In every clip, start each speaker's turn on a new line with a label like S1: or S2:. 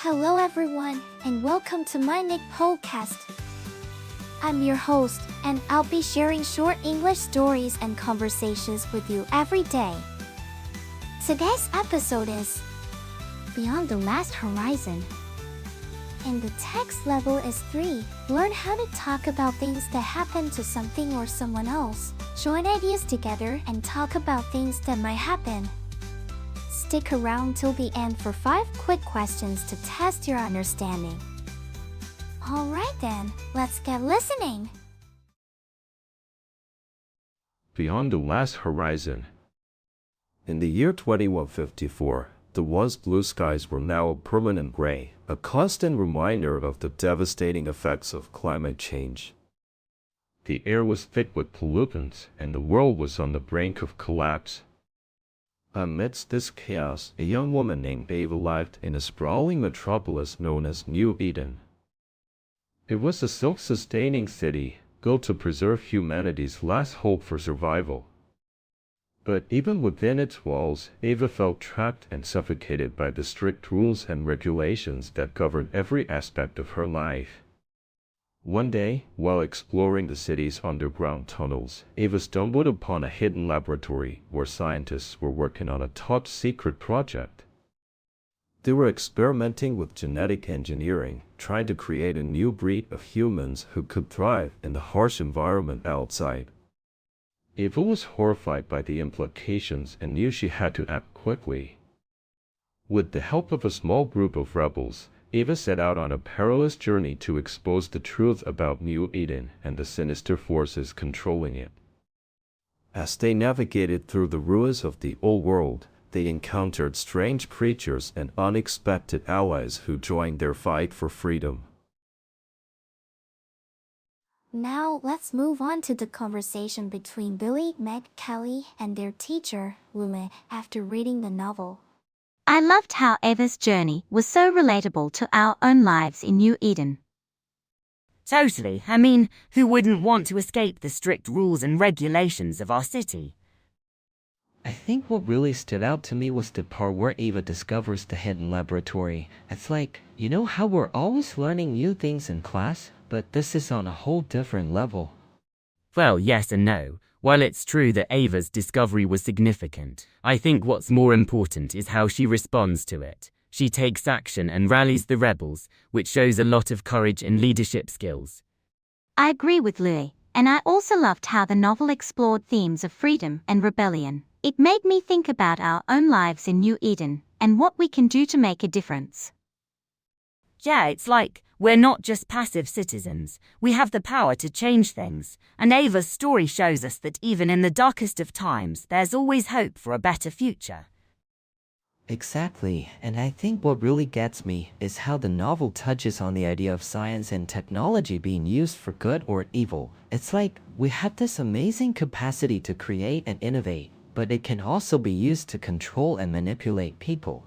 S1: Hello everyone, and welcome to MyniQ podcast. I'm your host, and I'll be sharing short English stories and conversations with you every day. Today's episode is Beyond the Last Horizon. And the text level is 3. Learn how to talk about things that happen to something or someone else. Join ideas together and talk about things that might happen. Stick around till the end for 5 quick questions to test your understanding. Alright then, let's get listening.
S2: Beyond the Last Horizon. In the year 2154, the once blue skies were now a permanent gray, a constant reminder of the devastating effects of climate change. The air was thick with pollutants, and the world was on the brink of collapse. Amidst this chaos, a young woman named Ava lived in a sprawling metropolis known as New Eden. It was a self-sustaining city, built to preserve humanity's last hope for survival. But even within its walls, Ava felt trapped and suffocated by the strict rules and regulations that governed every aspect of her life. One day, while exploring the city's underground tunnels, Ava stumbled upon a hidden laboratory where scientists were working on a top-secret project. They were experimenting with genetic engineering, trying to create a new breed of humans who could thrive in the harsh environment outside. Ava was horrified by the implications and knew she had to act quickly. With the help of a small group of rebels, Ava set out on a perilous journey to expose the truth about New Eden and the sinister forces controlling it. As they navigated through the ruins of the old world, they encountered strange creatures and unexpected allies who joined their fight for freedom.
S1: Now let's move on to the conversation between Billy, Meg, Kelly, and their teacher, Lume, after reading the novel.
S3: I loved how Ava's journey was so relatable to our own lives in New Eden.
S4: Totally. I mean, who wouldn't want to escape the strict rules and regulations of our city?
S5: I think what really stood out to me was the part where Ava discovers the hidden laboratory. It's like, you know how we're always learning new things in class, but this is on a whole different level.
S4: Well, yes and no. While it's true that Ava's discovery was significant, I think what's more important is how she responds to it. She takes action and rallies the rebels, which shows a lot of courage and leadership skills.
S3: I agree with Louis, and I also loved how the novel explored themes of freedom and rebellion. It made me think about our own lives in New Eden and what we can do to make a difference.
S4: Yeah, it's like, we're not just passive citizens, we have the power to change things, and Ava's story shows us that even in the darkest of times, there's always hope for a better future.
S5: Exactly, and I think what really gets me is how the novel touches on the idea of science and technology being used for good or evil. It's like, we have this amazing capacity to create and innovate, but it can also be used to control and manipulate people.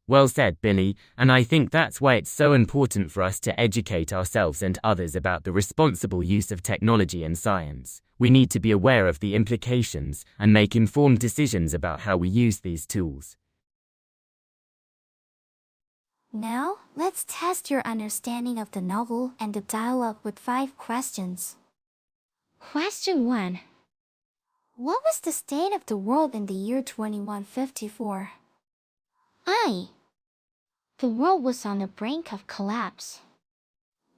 S4: Well said, Billy, and I think that's why it's so important for us to educate ourselves and others about the responsible use of technology and science. We need to be aware of the implications and make informed decisions about how we use these tools.
S1: Now, let's test your understanding of the novel and the dialogue with 5 questions. Question 1. What was the state of the world in the year 2154? I. The world was on the brink of collapse.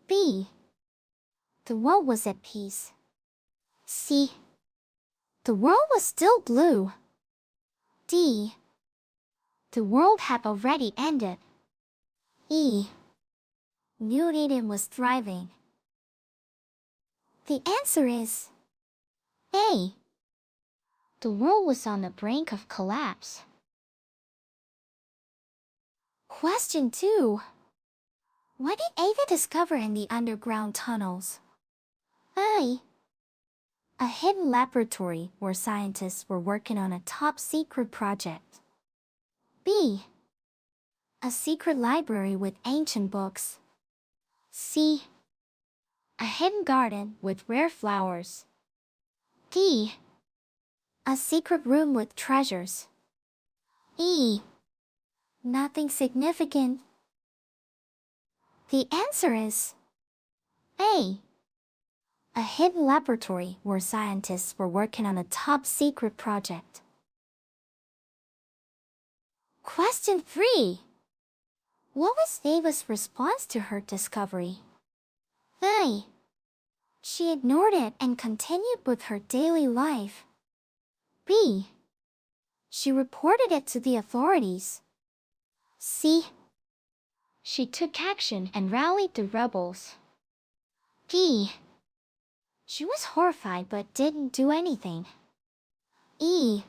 S1: B. The world was at peace. C. The world was still blue. D. The world had already ended. E. New Eden was thriving. The answer is A. The world was on the brink of collapse. Question 2. What did Ava discover in the underground tunnels? I. A hidden laboratory where scientists were working on a top-secret project. B. A secret library with ancient books. C. A hidden garden with rare flowers. D. A secret room with treasures. E. Nothing significant. The answer is A. A hidden laboratory where scientists were working on a top secret project. Question 3. What was Ava's response to her discovery? A. She ignored it and continued with her daily life. B. She reported it to the authorities. C. She took action and rallied the rebels. D. She was horrified but didn't do anything. E.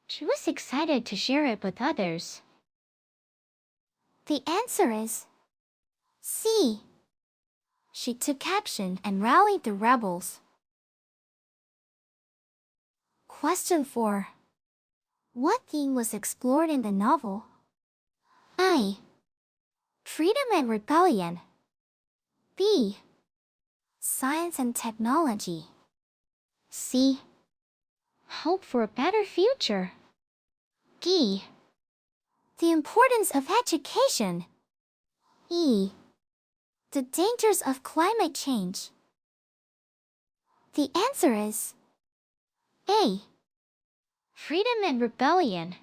S1: She was excited to share it with others. The answer is C. She took action and rallied the rebels. Question 4. What theme was explored in the novel? A. Freedom and rebellion. B. Science and technology. C. Hope for a better future. D. The importance of education. E. The dangers of climate change. The answer is A. Freedom and rebellion.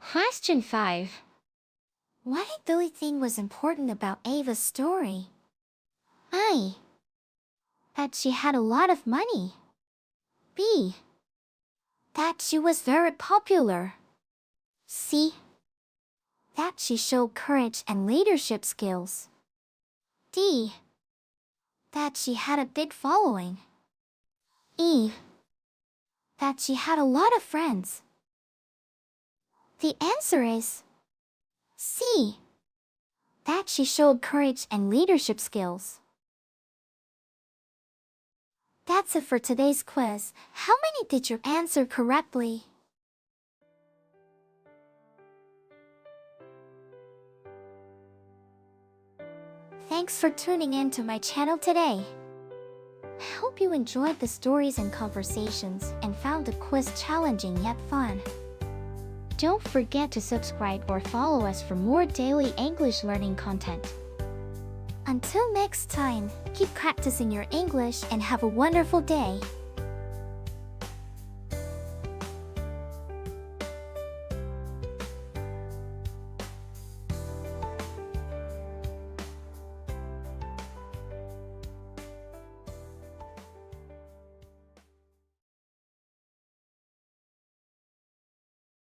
S1: Question 5. What did Billy think was important about Ava's story? A. That she had a lot of money. B. That she was very popular. C. That she showed courage and leadership skills. D. That she had a big following. E. That she had a lot of friends. The answer is C. That she showed courage and leadership skills. That's it for today's quiz. How many did you answer correctly? Thanks for tuning in to my channel today. I hope you enjoyed the stories and conversations and found the quiz challenging yet fun. Don't forget to subscribe or follow us for more daily English learning content. Until next time, keep practicing your English and have a wonderful day.